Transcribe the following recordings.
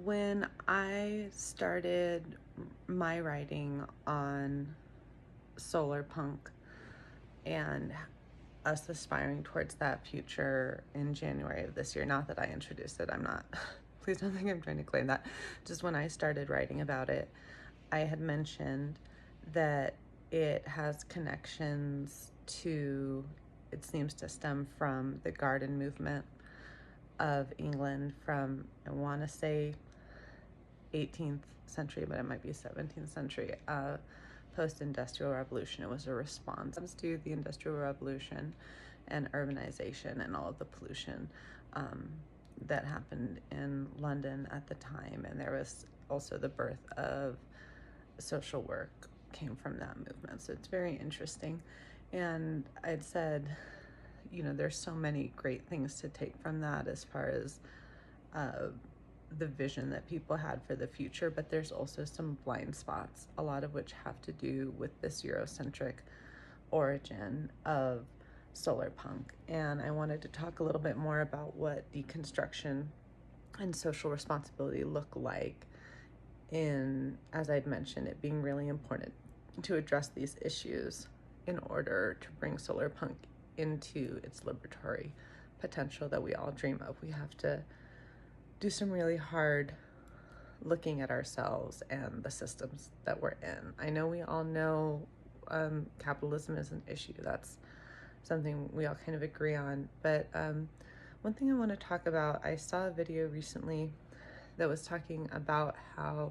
When I started my writing on solar punk and us aspiring towards that future in January of this year, not that I introduced it, I'm not, please don't think I'm trying to claim that. Just when I started writing about it, I had mentioned that it has connections to, it seems to stem from the garden movement of England from, I want to say, 18th century, but it might be 17th century, post-industrial revolution. It was a response to the industrial revolution and urbanization and all of the pollution that happened in London at the time. And there was also the birth of social work came from that movement. So it's very interesting. And I'd said, there's so many great things to take from that as far as the vision that people had for the future, but there's also some blind spots, a lot of which have to do with this Eurocentric origin of solar punk. And I wanted to talk a little bit more about what deconstruction and social responsibility look like in, as I'd mentioned, it being really important to address these issues in order to bring solar punk into its liberatory potential that we all dream of. We have to do some really hard looking at ourselves and the systems that we're in. I know we all know capitalism is an issue. That's something we all kind of agree on. But one thing I want to talk about, I saw a video recently that was talking about how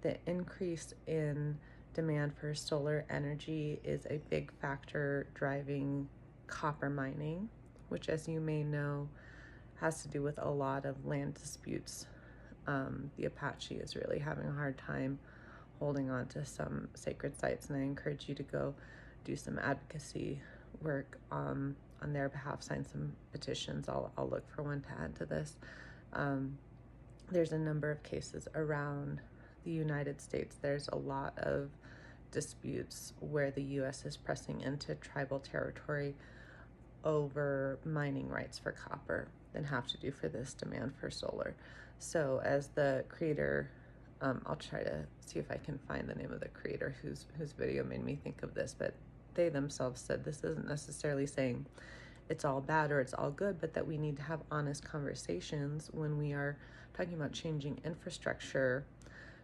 the increase in demand for solar energy is a big factor driving copper mining, which, as you may know, has to do with a lot of land disputes. The Apache is really having a hard time holding on to some sacred sites, and I encourage you to go do some advocacy work on their behalf, sign some petitions. I'll look for one to add to this. There's a number of cases around the United States. There's a lot of disputes where the U.S. is pressing into tribal territory over mining rights for copper than have to do for this demand for solar. So as the creator, I'll try to see if I can find the name of the creator whose video made me think of this, but they themselves said this isn't necessarily saying it's all bad or it's all good, but that we need to have honest conversations when we are talking about changing infrastructure,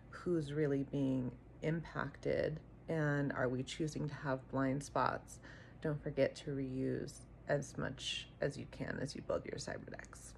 who's really being impacted, and are we choosing to have blind spots? Don't forget to reuse as much as you can as you build your cyberdecks.